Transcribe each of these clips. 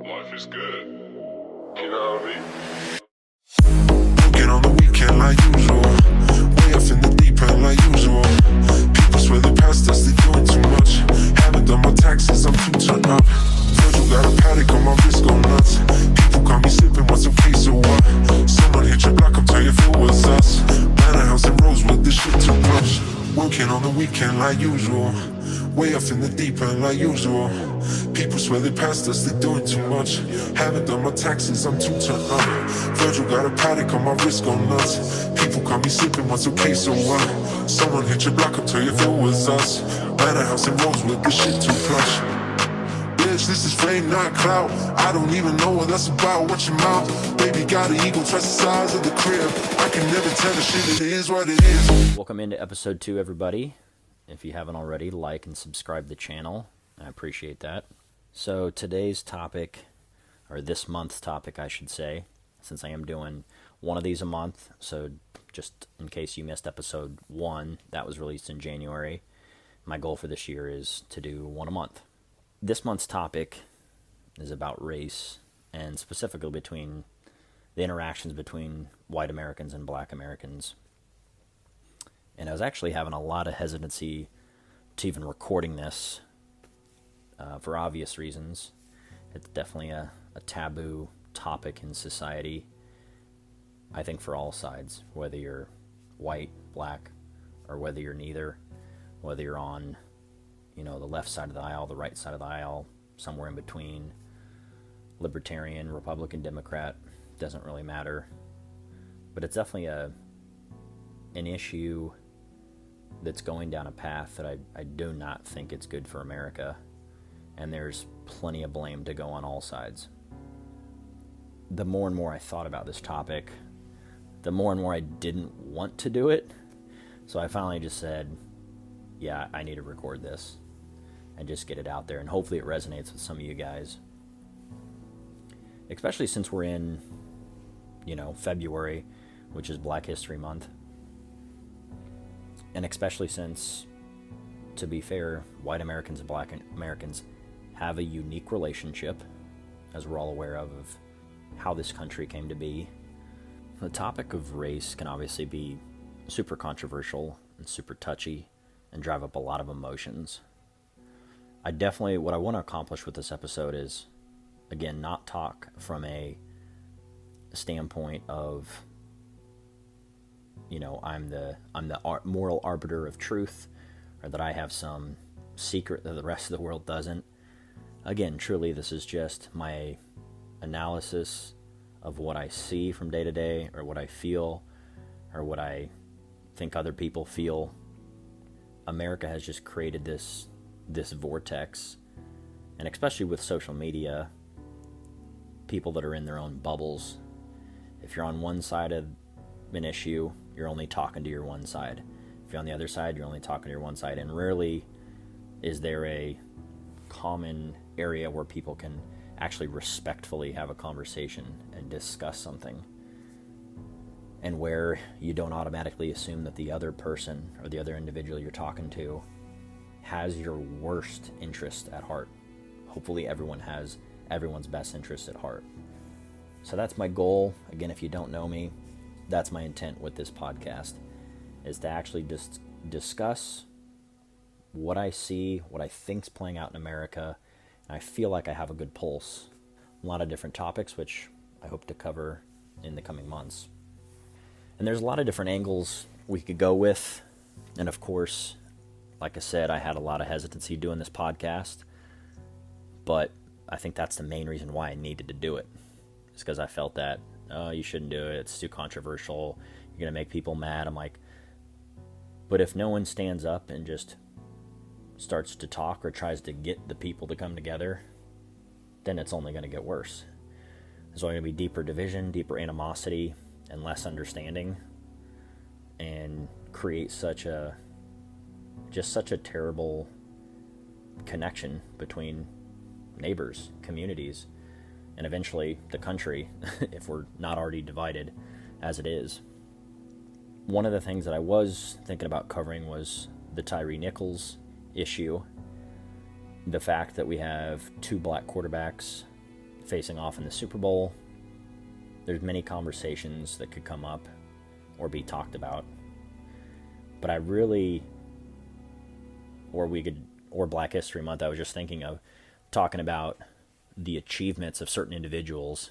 Life is good. You know what I mean? Get on the weekend like usual. Way off in the deep end like usual. People swear they past us, they doing too much. Haven't done my taxes, I'm too turned up. Virgil got a paddock on my wrist, go nuts. People call me sipping, want some case or what? Someone hit your block, I'm telling you if it was us. Manor House in Rosewood, this shit too much. Working on the weekend like usual. Way off in the deep end like usual. People swear they past us, they doing too much. Haven't done my taxes, I'm too turned up. Virgil got a paddock on my wrist, go nuts. People call me sipping, what's okay, so what? Someone hit your block, I'll tell you if it was us. Manor House in Rosewood, this shit too plush. Bitch, this is fame, not clout. I don't even know what that's about, watch your mouth. Baby got an ego, trust the size of the crib. I can never tell the shit, it is what it is. Welcome into episode 2, everybody. If you haven't already, like and subscribe the channel. I appreciate that. So today's topic, or this month's topic I should say, since I am doing one of these a month, so just in case you missed episode 1, that was released in January, my goal for this year is to do one a month. This month's topic is about race, and specifically between the interactions between white Americans and black Americans. And I was actually having a lot of hesitancy to even recording this for obvious reasons. It's definitely a taboo topic in society, I think, for all sides, whether you're white, black, or whether you're neither, whether you're on, the left side of the aisle, the right side of the aisle, somewhere in between, libertarian, Republican, Democrat, doesn't really matter. But it's definitely an issue that's going down a path that I do not think it's good for America, and there's plenty of blame to go on all sides. The more and more I thought about this topic, the more and more I didn't want to do it, so I finally just said, yeah, I need to record this and just get it out there, and hopefully it resonates with some of you guys, especially since we're in, February, which is Black History Month. And especially since, to be fair, white Americans and black Americans have a unique relationship, as we're all aware of how this country came to be. The topic of race can obviously be super controversial and super touchy and drive up a lot of emotions. What I want to accomplish with this episode is, again, not talk from a standpoint of, I'm the moral arbiter of truth, or that I have some secret that the rest of the world doesn't. Again, truly, this is just my analysis of what I see from day to day, or what I feel, or what I think other people feel. America has just created this vortex, and especially with social media, people that are in their own bubbles. If you're on one side of an issue, you're only talking to your one side. If you're on the other side, you're only talking to your one side, and rarely is there a common area where people can actually respectfully have a conversation and discuss something, and where you don't automatically assume that the other person or the other individual you're talking to has your worst interest at heart. Hopefully everyone has everyone's best interest at heart. So that's my goal. Again, if you don't know me, that's my intent with this podcast, is to actually just discuss what I see, what I think's playing out in America, and I feel like I have a good pulse. A lot of different topics, which I hope to cover in the coming months. And there's a lot of different angles we could go with, and of course, like I said, I had a lot of hesitancy doing this podcast, but I think that's the main reason why I needed to do it. It's because I felt that, you shouldn't do it, it's too controversial, you're going to make people mad. I'm like, but if no one stands up and just starts to talk or tries to get the people to come together, then it's only going to get worse. There's only going to be deeper division, deeper animosity, and less understanding, and create such a terrible connection between neighbors, communities, and eventually the country, if we're not already divided as it is. One of the things that I was thinking about covering was the Tyree Nichols issue, the fact that we have 2 black quarterbacks facing off in the Super Bowl. There's many conversations that could come up or be talked about. But I really, or Black History Month, I was just thinking of talking about the achievements of certain individuals,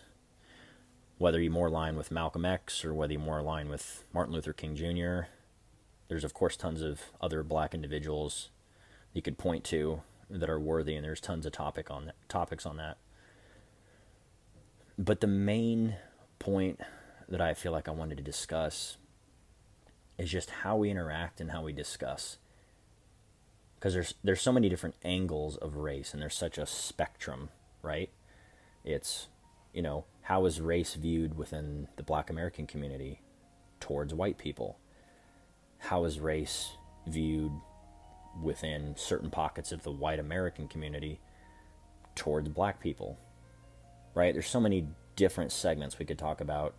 whether you're more aligned with Malcolm X or whether you're more aligned with Martin Luther King Jr. There's, of course, tons of other black individuals you could point to that are worthy, and there's tons of topics on that. But the main point that I feel like I wanted to discuss is just how we interact and how we discuss. Because there's so many different angles of race, and there's such a spectrum, right? It's, how is race viewed within the Black American community towards white people? How is race viewed within certain pockets of the white American community towards black people, right? There's so many different segments. We could talk about,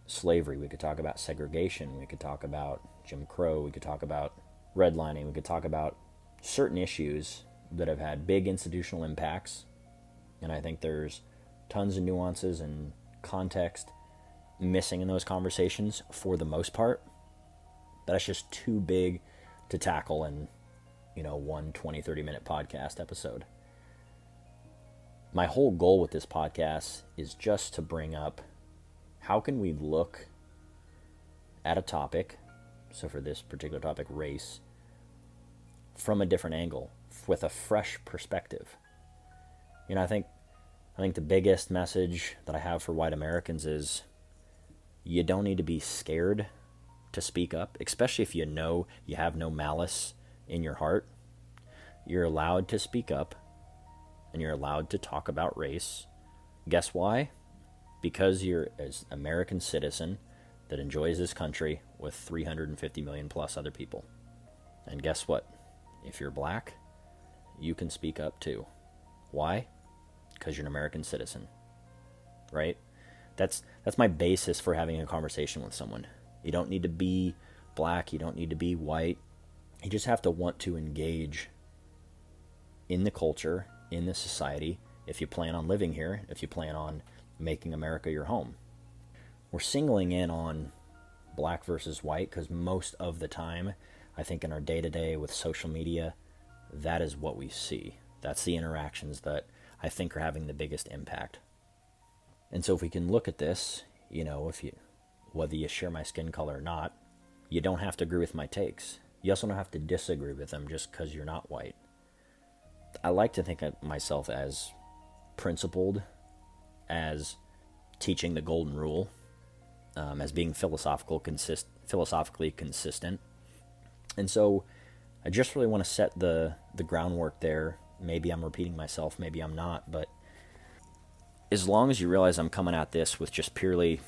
slavery. We could talk about segregation. We could talk about Jim Crow. We could talk about redlining. We could talk about certain issues that have had big institutional impacts. And I think there's tons of nuances and context missing in those conversations for the most part. But that's just too big to tackle in, one 20, 30-minute podcast episode. My whole goal with this podcast is just to bring up how can we look at a topic, so for this particular topic, race, from a different angle, with a fresh perspective. I think the biggest message that I have for white Americans is you don't need to be scared to speak up, especially if you have no malice in your heart. You're allowed to speak up, and you're allowed to talk about race. Guess why? Because you're an American citizen that enjoys this country with 350 million plus other people. And guess what? If you're black, you can speak up too. Why? Because you're an American citizen, right? That's my basis for having a conversation with someone. You don't need to be black. You don't need to be white. You just have to want to engage in the culture, in the society, if you plan on living here, if you plan on making America your home. We're singling in on black versus white because most of the time, I think in our day-to-day with social media, that is what we see. That's the interactions that I think are having the biggest impact. And so if we can look at this, whether you share my skin color or not, you don't have to agree with my takes. You also don't have to disagree with them just because you're not white. I like to think of myself as principled, as teaching the golden rule, as being philosophically consistent. And so I just really want to set the groundwork there. Maybe I'm repeating myself, maybe I'm not, but as long as you realize I'm coming at this with just purely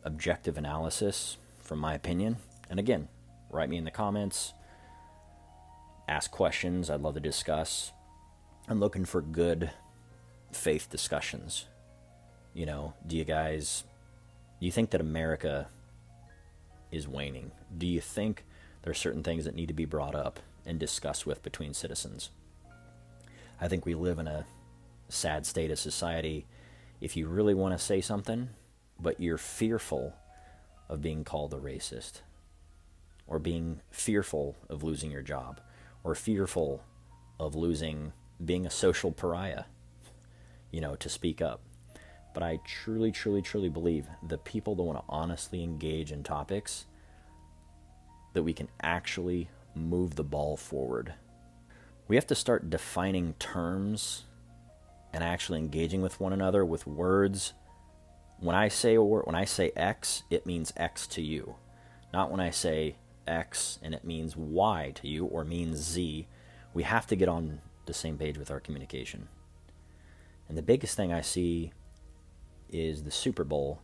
objective analysis from my opinion, and again, write me in the comments, ask questions, I'd love to discuss. I'm looking for good faith discussions. Do you think that America is waning? Do you think there are certain things that need to be brought up and discussed with between citizens? I think we live in a sad state of society. If you really want to say something, but you're fearful of being called a racist, or being fearful of losing your job, or fearful of being a social pariah, to speak up. But I truly, truly, truly believe the people that want to honestly engage in topics, that we can actually move the ball forward. We have to start defining terms and actually engaging with one another with words. When I say X, it means X to you. Not when I say X and it means Y to you or means Z. We have to get on the same page with our communication. And the biggest thing I see is the Super Bowl,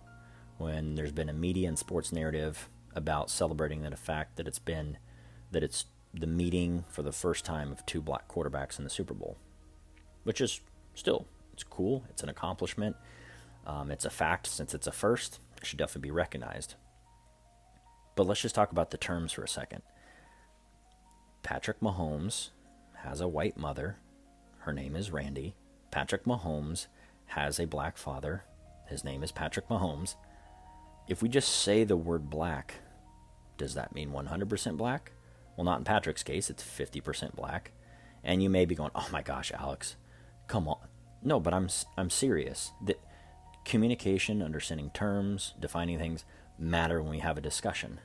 when there's been a media and sports narrative about celebrating the fact that it's the meeting for the first time of two black quarterbacks in the Super Bowl, which is it's cool. It's an accomplishment. It's a fact. Since it's a first, it should definitely be recognized. But let's just talk about the terms for a second. Patrick Mahomes has a white mother. Her name is Randy. Patrick Mahomes has a black father. His name is Patrick Mahomes. If we just say the word black, does that mean 100% black? Well, not in Patrick's case. It's 50% black. And you may be going, oh my gosh, Alex, come on. No, but I'm serious. The communication, understanding terms, defining things matter when we have a discussion.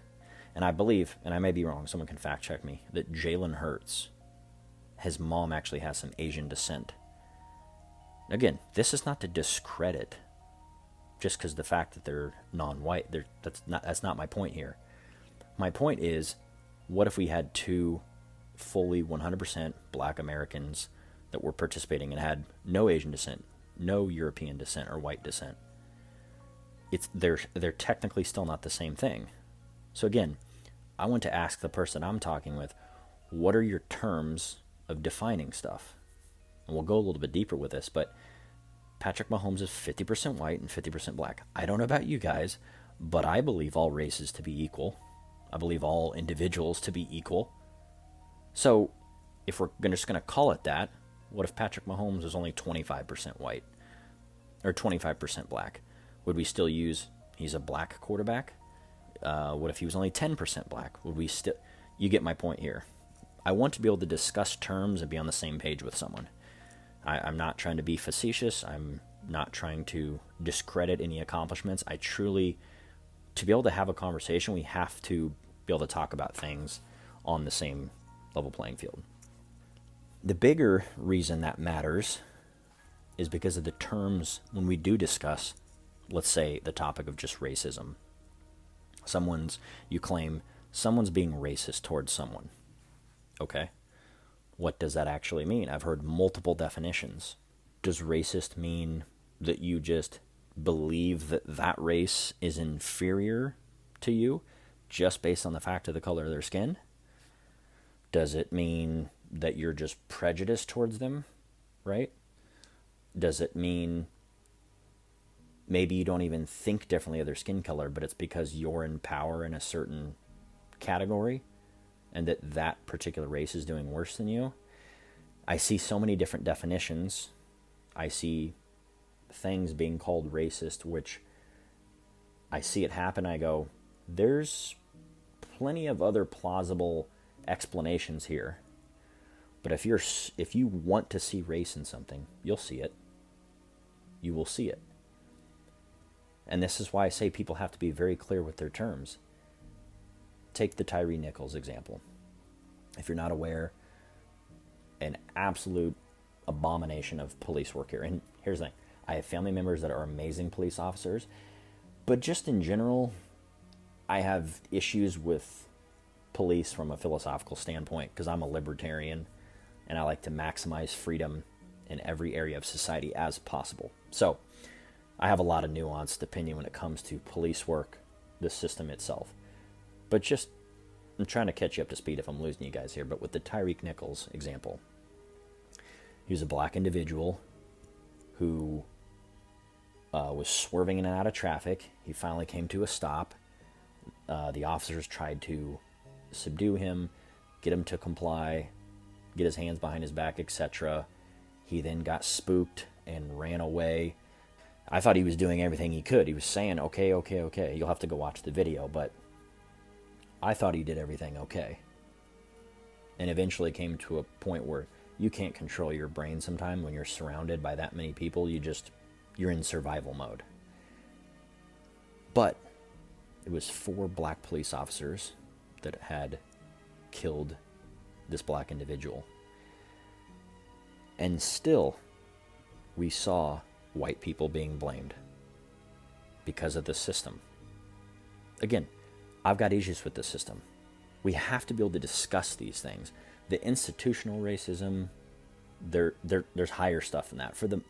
And I believe, and I may be wrong, someone can fact check me, that Jalen Hurts, his mom actually has some Asian descent. Again, this is not to discredit just because the fact that they're non-white. That's not my point here. My point is, what if we had two fully 100% black Americans that were participating and had no Asian descent, no European descent or white descent? They're technically still not the same thing. So again, I want to ask the person I'm talking with, what are your terms of defining stuff? And we'll go a little bit deeper with this, but Patrick Mahomes is 50% white and 50% black. I don't know about you guys, but I believe all races to be equal. I believe all individuals to be equal. So if we're just going to call it that, what if Patrick Mahomes is only 25% white or 25% black? Would we still use he's a black quarterback? What if he was only 10% black? Would we still... You get my point here. I want to be able to discuss terms and be on the same page with someone. I'm not trying to be facetious. I'm not trying to discredit any accomplishments. I truly, to be able to have a conversation, we have to be able to talk about things on the same level playing field. The bigger reason that matters is because of the terms when we do discuss, let's say, the topic of just racism. You claim someone's being racist towards someone. Okay. What does that actually mean? I've heard multiple definitions. Does racist mean that you just believe that that race is inferior to you just based on the fact of the color of their skin? Does it mean that you're just prejudiced towards them, right? Does it mean maybe you don't even think differently of their skin color, but it's because you're in power in a certain category and that particular race is doing worse than you? I see so many different definitions. I see things being called racist, which I see it happen. I go, there's plenty of other plausible explanations here. But if you want to see race in something, you'll see it. You will see it. And this is why I say people have to be very clear with their terms. Take the Tyree Nichols example. If you're not aware, an absolute abomination of police work here. And here's the thing. I have family members that are amazing police officers. But just in general, I have issues with police from a philosophical standpoint because I'm a libertarian and I like to maximize freedom in every area of society as possible. So I have a lot of nuanced opinion when it comes to police work, the system itself. But just, I'm trying to catch you up to speed if I'm losing you guys here, but with the Tyree Nichols example, he was a black individual who was swerving in and out of traffic. He finally came to a stop. The officers tried to subdue him, get him to comply, get his hands behind his back, etc. He then got spooked and ran away. I thought he was doing everything he could. He was saying, okay. You'll have to go watch the video, but I thought he did everything okay. And eventually came to a point where you can't control your brain sometime when you're surrounded by that many people. You're in survival mode. But it was 4 black police officers that had killed this black individual. And still, we saw white people being blamed because of the system. Again, I've got issues with the system. We have to be able to discuss these things. The institutional racism, there's higher stuff than that. For the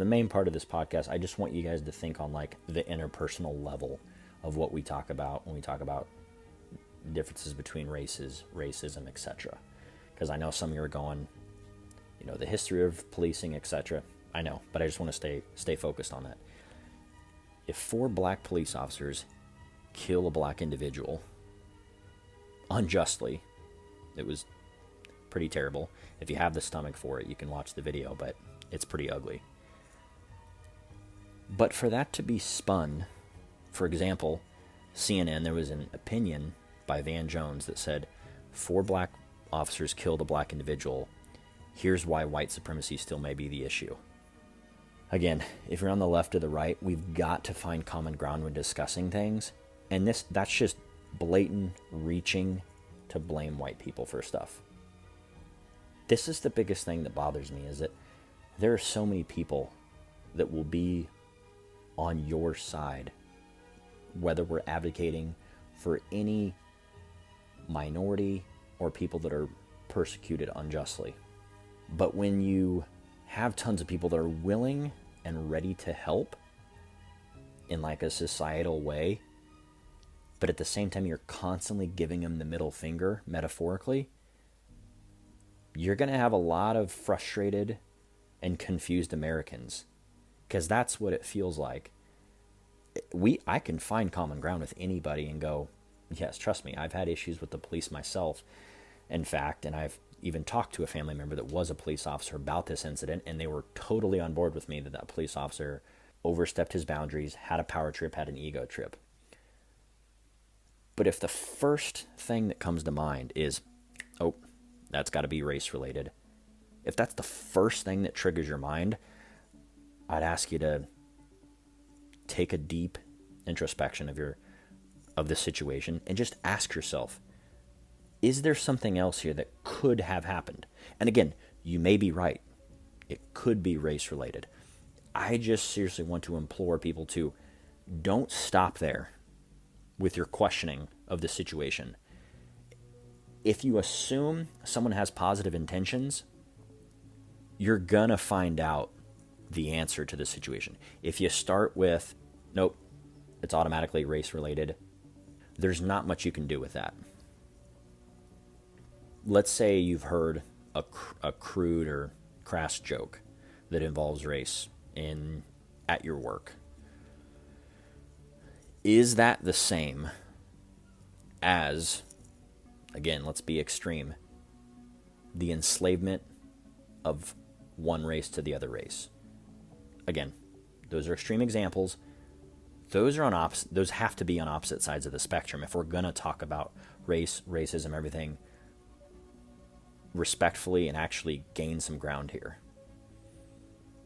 main part of this podcast, I just want you guys to think on like the interpersonal level of what we talk about when we talk about differences between races, racism, etc. Because I know some of you are going, the history of policing, etc. I know, but I just want to stay focused on that. If 4 black police officers kill a black individual unjustly, it was pretty terrible. If you have the stomach for it, you can watch the video, but it's pretty ugly. But for that to be spun, for example, CNN, there was an opinion by Van Jones that said 4 black officers killed a black individual. Here's why white supremacy still may be the issue. Again, if you're on the left or the right, we've got to find common ground when discussing things. And that's just blatant reaching to blame white people for stuff. This is the biggest thing that bothers me, is that there are so many people that will be on your side, whether we're advocating for any minority or people that are persecuted unjustly. But when you have tons of people that are willing and ready to help in like a societal way, but at the same time you're constantly giving them the middle finger, metaphorically, you're going to have a lot of frustrated and confused Americans, because that's what it feels like. I can find common ground with anybody and go, yes, trust me, I've had issues with the police myself, in fact, and I've even talked to a family member that was a police officer about this incident, and they were totally on board with me that that police officer overstepped his boundaries, had a power trip, had an ego trip. But if the first thing that comes to mind is, oh, that's got to be race related, if that's the first thing that triggers your mind, I'd ask you to take a deep introspection of the situation and just ask yourself, is there something else here that could have happened? And again, you may be right. It could be race related. I just seriously want to implore people to don't stop there with your questioning of the situation. If you assume someone has positive intentions, you're gonna find out the answer to the situation. If you start with, nope, it's automatically race related, there's not much you can do with that. Let's say you've heard a crude or crass joke that involves race at your work. Is that the same as, again, let's be extreme, the enslavement of one race to the other race? Again, those are extreme examples. Those have to be on opposite sides of the spectrum if we're going to talk about race, racism, everything respectfully and actually gain some ground here.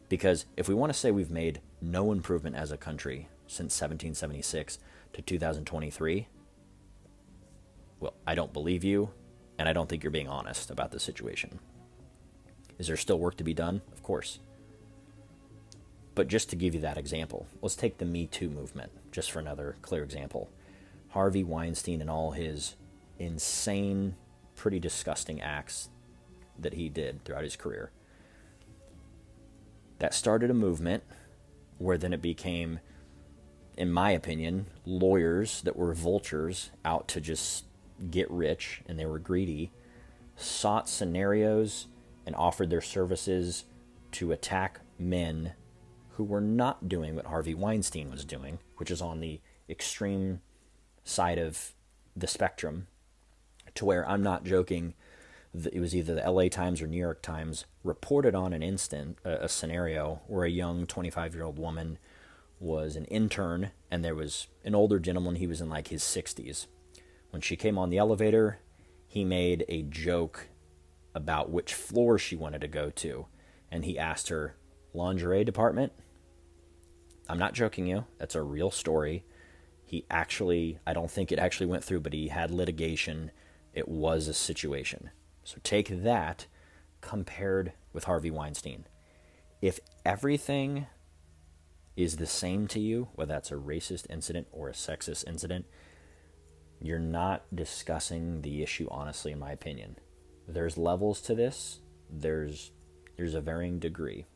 Because if we want to say we've made no improvement as a country since 1776 to 2023, well, I don't believe you, and I don't think you're being honest about the situation. Is there still work to be done? Of course. But just to give you that example, let's take the Me Too movement, just for another clear example. Harvey Weinstein and all his insane, pretty disgusting acts that he did throughout his career. That started a movement where then it became, in my opinion, lawyers that were vultures out to just get rich, and they were greedy, sought scenarios and offered their services to attack men who were not doing what Harvey Weinstein was doing, which is on the extreme side of the spectrum, to where I'm not joking, it was either the LA Times or New York Times reported on a scenario where a young 25-year-old woman was an intern, and there was an older gentleman, he was in like his 60s. When she came on the elevator, he made a joke about which floor she wanted to go to, and he asked her, lingerie department? I'm not joking you, that's a real story. I don't think it actually went through, but he had litigation. It was a situation. So take that compared with Harvey Weinstein. If everything is the same to you, whether that's a racist incident or a sexist incident, you're not discussing the issue honestly, in my opinion. There's levels to this. There's a varying degree.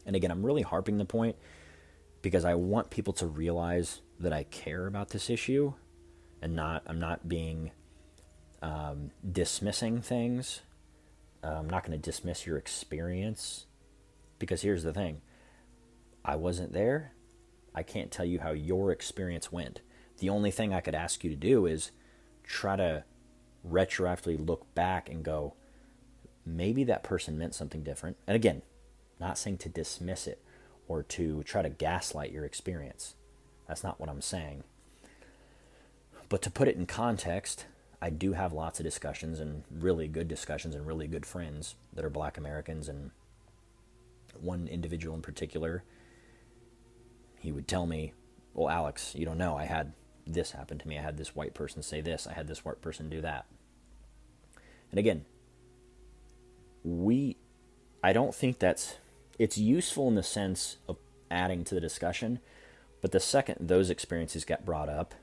And again, I'm really harping the point because I want people to realize that I care about this issue, and I'm not being dismissing things. I'm not going to dismiss your experience, because here's the thing. I wasn't there. I can't tell you how your experience went. The only thing I could ask you to do is try to retroactively look back and go, maybe that person meant something different. And again, not saying to dismiss it. or to try to gaslight your experience. That's not what I'm saying. But to put it in context, I do have lots of discussions, and really good discussions, and really good friends that are Black Americans. And one individual in particular, he would tell me, well, Alex, you don't know, I had this happen to me. I had this white person say this. I had this white person do that. And again, I don't think it's useful in the sense of adding to the discussion, but the second those experiences get brought up,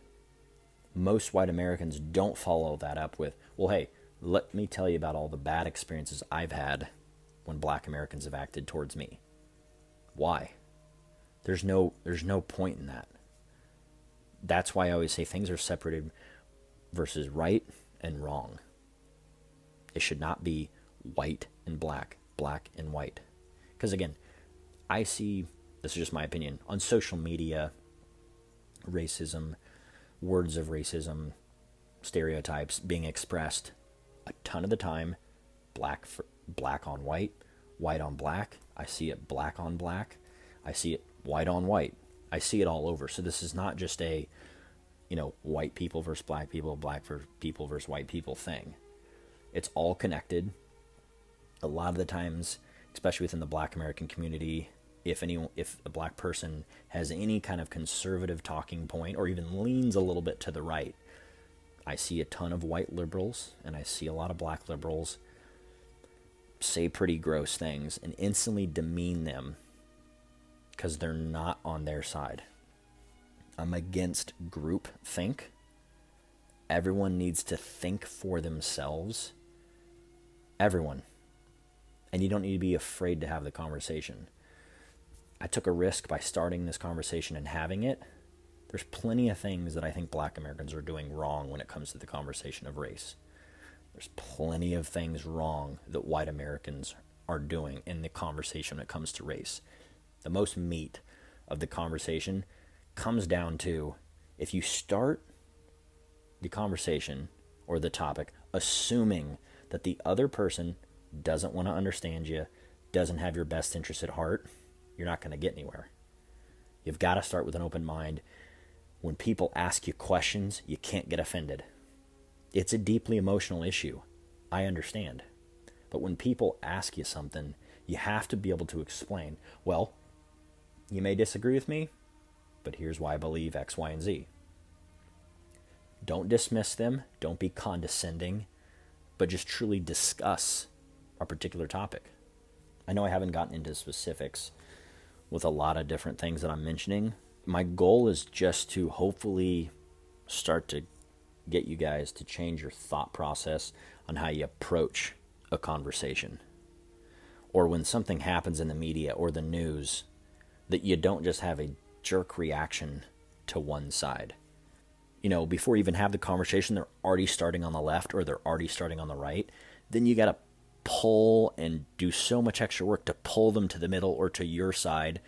most white Americans don't follow that up with, well, hey, let me tell you about all the bad experiences I've had when Black Americans have acted towards me. Why? There's no point in that. That's why I always say things are separated versus right and wrong. It should not be white and black, black and white. Because again, I see, this is just my opinion, on social media, racism, words of racism, stereotypes being expressed a ton of the time, black on white, white on black. I see it black on black. I see it white on white. I see it all over. So this is not just a, white people versus black people versus white people thing. It's all connected. A lot of the times, especially within the Black American community, if a black person has any kind of conservative talking point or even leans a little bit to the right, I see a ton of white liberals and I see a lot of black liberals say pretty gross things and instantly demean them because they're not on their side. I'm against group think. Everyone needs to think for themselves. Everyone. And you don't need to be afraid to have the conversation. I took a risk by starting this conversation and having it. There's plenty of things that I think Black Americans are doing wrong when it comes to the conversation of race. There's plenty of things wrong that white Americans are doing in the conversation when it comes to race. The most meat of the conversation comes down to, if you start the conversation or the topic assuming that the other person doesn't want to understand you, doesn't have your best interest at heart, you're not going to get anywhere. You've got to start with an open mind. When people ask you questions, you can't get offended. It's a deeply emotional issue. I understand. But when people ask you something, you have to be able to explain, well, you may disagree with me, but here's why I believe X, Y, and Z. Don't dismiss them. Don't be condescending, but just truly discuss a particular topic. I know I haven't gotten into specifics with a lot of different things that I'm mentioning. My goal is just to hopefully start to get you guys to change your thought process on how you approach a conversation. Or when something happens in the media or the news, that you don't just have a jerk reaction to one side. Before you even have the conversation, they're already starting on the left or they're already starting on the right. Then you got to pull and do so much extra work to pull them to the middle or to your side,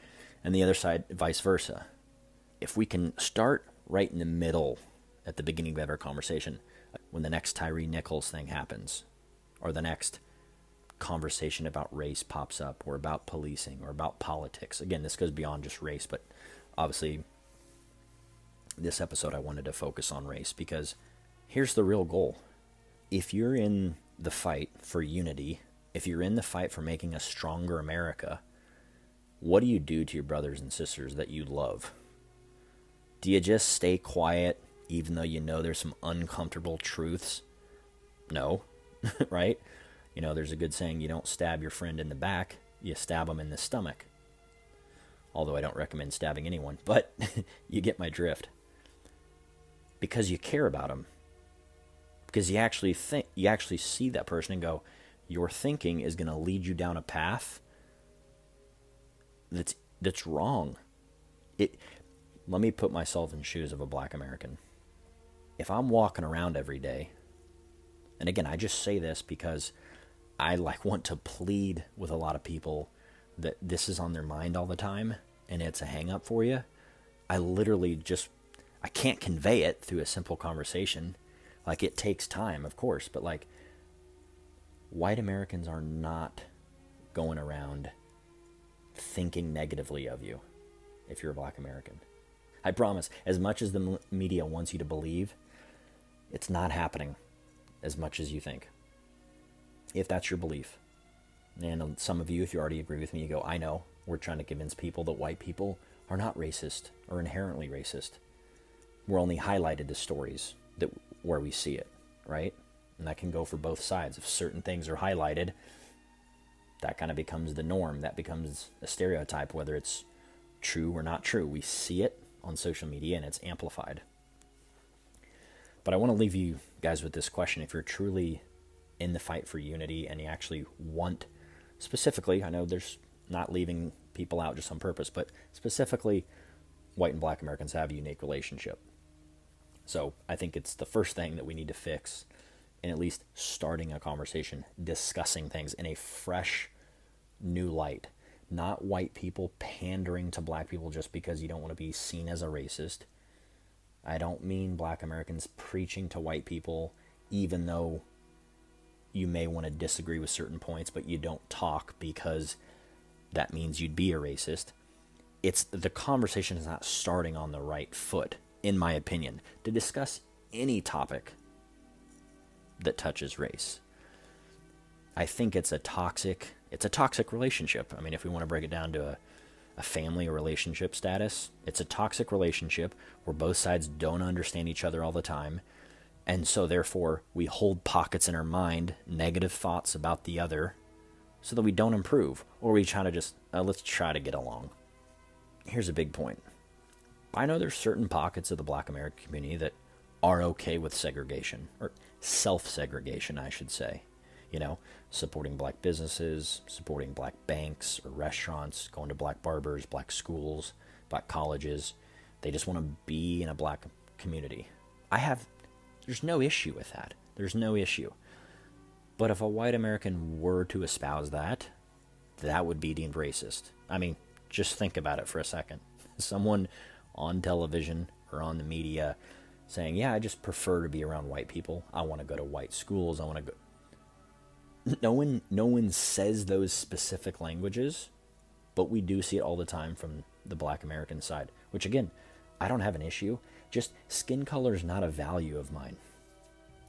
and the other side vice versa. If we can start right in the middle at the beginning of every conversation, when the next Tyree Nichols thing happens, or the next conversation about race pops up, or about policing, or about politics. Again, this goes beyond just race, but obviously this episode I wanted to focus on race because here's the real goal. If you're in the fight for unity, if you're in the fight for making a stronger America, what do you do to your brothers and sisters that you love? Do you just stay quiet even though you know there's some uncomfortable truths? No, right? There's a good saying, you don't stab your friend in the back, you stab them in the stomach. Although I don't recommend stabbing anyone, but you get my drift. Because you care about them. Because you actually see that person and go, your thinking is going to lead you down a path that's wrong. Let me put myself in the shoes of a Black American. If I'm walking around every day, and again, I just say this because I want to plead with a lot of people that this is on their mind all the time and it's a hang up for you. I can't convey it through a simple conversation. It takes time, of course, but white Americans are not going around thinking negatively of you if you're a Black American. I promise, as much as the media wants you to believe, it's not happening as much as you think. If that's your belief. And some of you, if you already agree with me, you go, I know, we're trying to convince people that white people are not racist or inherently racist. We're only highlighted to stories where we see it, right? And that can go for both sides. If certain things are highlighted, that kind of becomes the norm. That becomes a stereotype, whether it's true or not true. We see it on social media and it's amplified. But I want to leave you guys with this question. If you're truly in the fight for unity and you actually want, specifically, I know there's not leaving people out just on purpose, but specifically white and Black Americans have a unique relationship. So I think it's the first thing that we need to fix, and at least starting a conversation, discussing things in a fresh, new light. Not white people pandering to Black people just because you don't want to be seen as a racist. I don't mean Black Americans preaching to white people, even though you may want to disagree with certain points, but you don't talk because that means you'd be a racist. It's the conversation is not starting on the right foot, in my opinion, to discuss any topic that touches race. I think it's a toxic relationship. I mean, if we want to break it down to a family or relationship status, it's a toxic relationship where both sides don't understand each other all the time. And so therefore we hold pockets in our mind, negative thoughts about the other, so that we don't improve, or we try to just, let's try to get along. Here's a big point. I know there's certain pockets of the Black American community that are okay with segregation, or self-segregation, I should say. You know, supporting Black businesses, supporting Black banks or restaurants, going to Black barbers, Black schools, Black colleges. They just want to be in a Black community. There's no issue with that. There's no issue. But if a white American were to espouse that, that would be deemed racist. I mean, just think about it for a second. Someone on television or on the media saying, yeah, I just prefer to be around white people. I want to go to white schools. I want to go. No one says those specific languages, but we do see it all the time from the Black American side, which again, I don't have an issue. Just skin color is not a value of mine.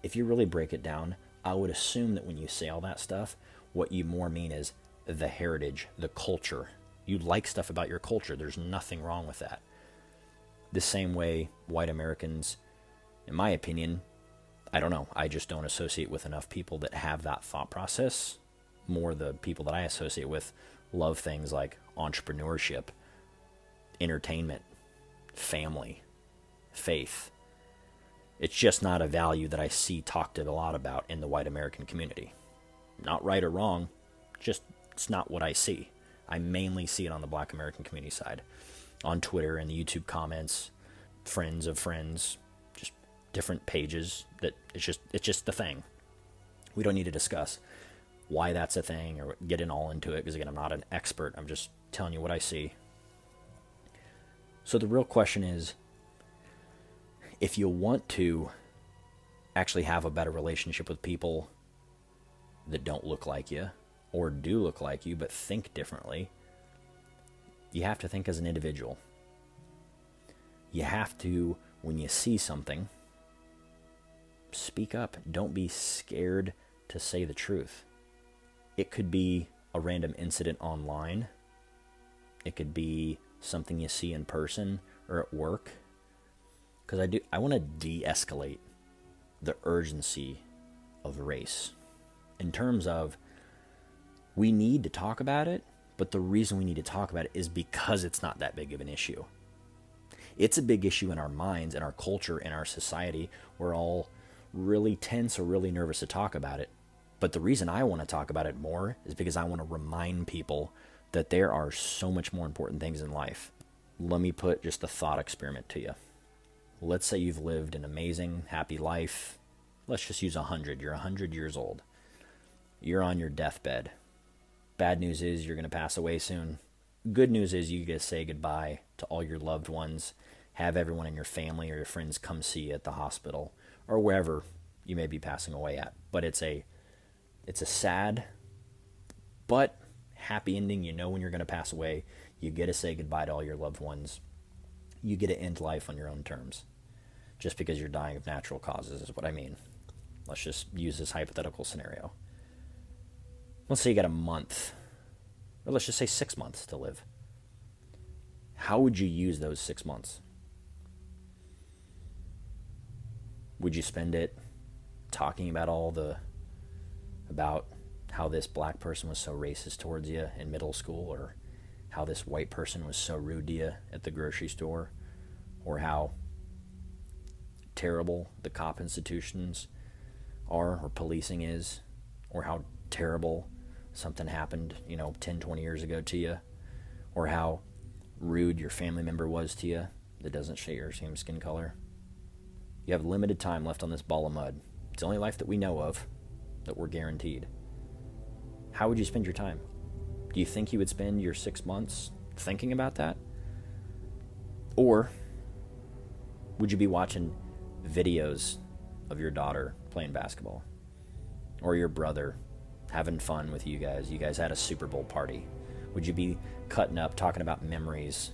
If you really break it down, I would assume that when you say all that stuff, what you more mean is the heritage, the culture. You like stuff about your culture. There's nothing wrong with that. The same way white Americans, in my opinion, I don't know. I just don't associate with enough people that have that thought process. More the people that I associate with love things like entrepreneurship, entertainment, family, faith. It's just not a value that I see talked a lot about in the white American community. Not right or wrong, just it's not what I see. I mainly see it on the Black American community side. On Twitter and the YouTube comments, friends of friends, just different pages that it's just the thing. We don't need to discuss why that's a thing or get in all into it, because again, I'm not an expert. I'm just telling you what I see. So the real question is, if you want to actually have a better relationship with people that don't look like you or do look like you but think differently, you have to think as an individual. You have to, when you see something, speak up. Don't be scared to say the truth. It could be a random incident online. It could be something you see in person or at work. Because I want to de-escalate the urgency of race. In terms of, we need to talk about it, but the reason we need to talk about it is because it's not that big of an issue. It's a big issue in our minds, in our culture, in our society. We're all really tense or really nervous to talk about it. But the reason I want to talk about it more is because I want to remind people that there are so much more important things in life. Let me put just a thought experiment to you. Let's say you've lived an amazing, happy life. Let's just use 100. You're 100 years old. You're on your deathbed. Bad news is you're going to pass away soon. Good news is you get to say goodbye to all your loved ones. Have everyone in your family or your friends come see you at the hospital or wherever you may be passing away at. But it's a sad but happy ending. You know when you're going to pass away. You get to say goodbye to all your loved ones. You get to end life on your own terms. Just because you're dying of natural causes is what I mean. Let's just use this hypothetical scenario. Let's say you got a month, or let's just say 6 months to live. How would you use those 6 months? Would you spend it talking about about how this black person was so racist towards you in middle school, or how this white person was so rude to you at the grocery store, or how terrible the cop institutions are, or policing is, or how terrible something happened, 10, 20 years ago to you, or how rude your family member was to you that doesn't share your same skin color? You have limited time left on this ball of mud. It's the only life that we know of that we're guaranteed. How would you spend your time? Do you think you would spend your 6 months thinking about that? Or would you be watching videos of your daughter playing basketball? Or your brother having fun with you guys? You guys had a Super Bowl party. Would you be cutting up, talking about memories,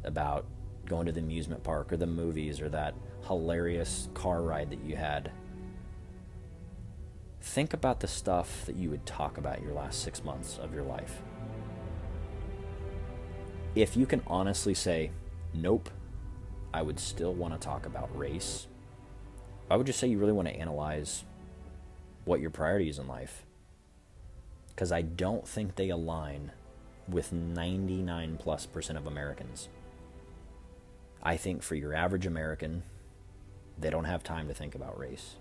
about going to the amusement park or the movies or that hilarious car ride that you had? Think about the stuff that you would talk about your last 6 months of your life. If you can honestly say, nope, I would still want to talk about race, I would just say you really want to analyze what your priorities in life. Because I don't think they align with 99+% of Americans. I think for your average American, they don't have time to think about race.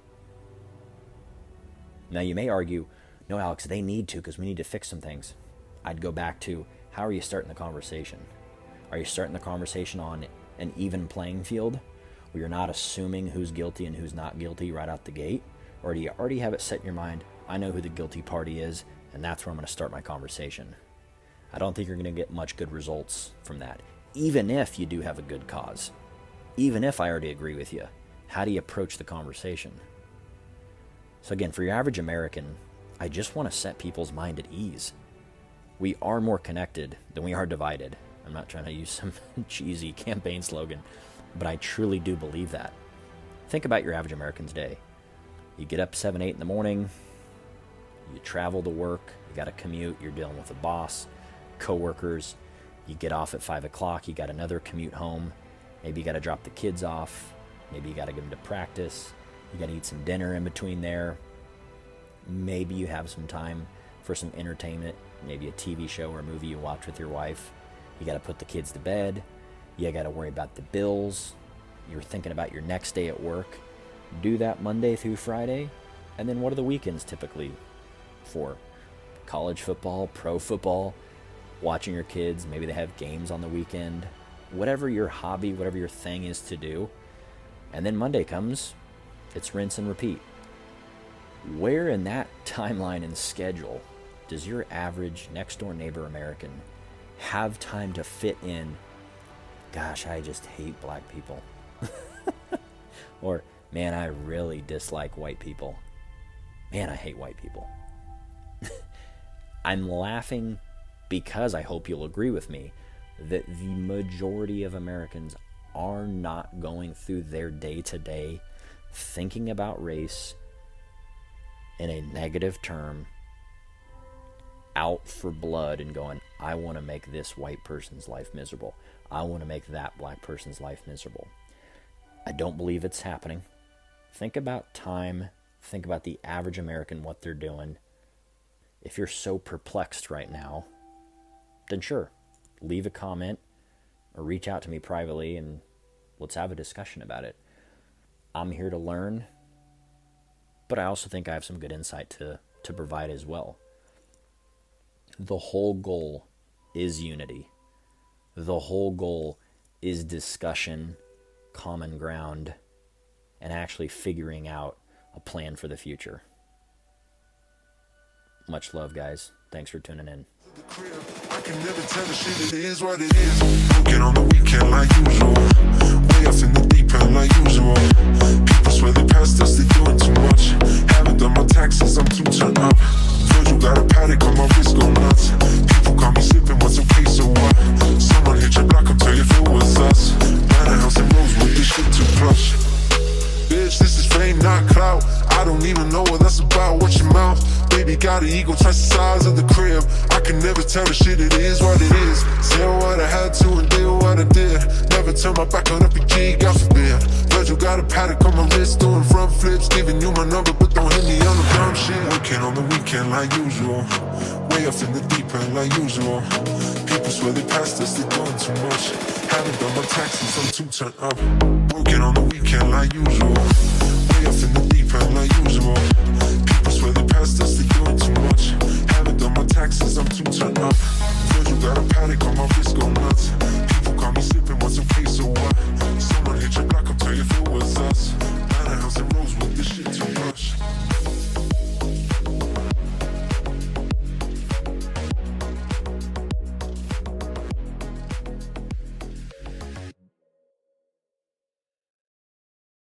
Now you may argue, no, Alex, they need to because we need to fix some things. I'd go back to, how are you starting the conversation? Are you starting the conversation on an even playing field where you're not assuming who's guilty and who's not guilty right out the gate? Or do you already have it set in your mind, I know who the guilty party is, and that's where I'm going to start my conversation? I don't think you're going to get much good results from that, even if you do have a good cause. Even if I already agree with you, how do you approach the conversation? So again, for your average American, I just want to set people's mind at ease. We are more connected than we are divided. I'm not trying to use some cheesy campaign slogan, but I truly do believe that. Think about your average American's day. You get up 7, 8 in the morning, you travel to work, you got a commute, you're dealing with a boss, coworkers, you get off at 5 o'clock, you got another commute home, maybe you got to drop the kids off, maybe you got to get them to practice, you got to eat some dinner in between there, maybe you have some time for some entertainment, maybe a TV show or a movie you watch with your wife, you got to put the kids to bed, you got to worry about the bills, you're thinking about your next day at work. Do that Monday through Friday, and then what are the weekends typically for? College football, pro football, watching your kids, maybe they have games on the weekend, whatever your hobby, whatever your thing is to do. And then Monday comes, it's rinse and repeat. Where in that timeline and schedule does your average next door neighbor American have time to fit in, gosh, I just hate black people? Or, man, I really dislike white people. Man, I hate white people. I'm laughing because I hope you'll agree with me that the majority of Americans are not going through their day-to-day thinking about race in a negative term, out for blood and going, I want to make this white person's life miserable. I want to make that black person's life miserable. I don't believe it's happening. Think about time. Think about the average American, what they're doing. If you're so perplexed right now, then sure, leave a comment or reach out to me privately and let's have a discussion about it. I'm here to learn, but I also think I have some good insight to provide as well. The whole goal is unity. The whole goal is discussion, common ground, and actually figuring out a plan for the future. Much love, guys. Thanks for tuning in. I can never tell the shit, it is what it is. Working on the weekend like usual. Way off in the deep end like usual. People swear they passed us, they doing too much. Haven't done my taxes, I'm too turned up. Virgil got a paddock on my wrist, go nuts. People call me slipping, what's okay, so what? Someone hit your block, I'll tell you if it was us. Ran a house in Rosewood, this shit too plush. Bitch, this is fame, not clout. I don't even know what that's about, watch your mouth. Baby got an ego, twice the size of the crib. I can never tell the shit, it is what it is. Say what I had to and did what I did. Never turn my back on FPG, God forbid. Virgil got a paddock on my wrist, doing front flips. Giving you my number, but don't hit me on the dumb shit. Working on the weekend like usual. Way off in the deep end like usual. People swear they passed us, they're doing too much. Haven't done my taxes, I'm too turned up. Working on the weekend like usual.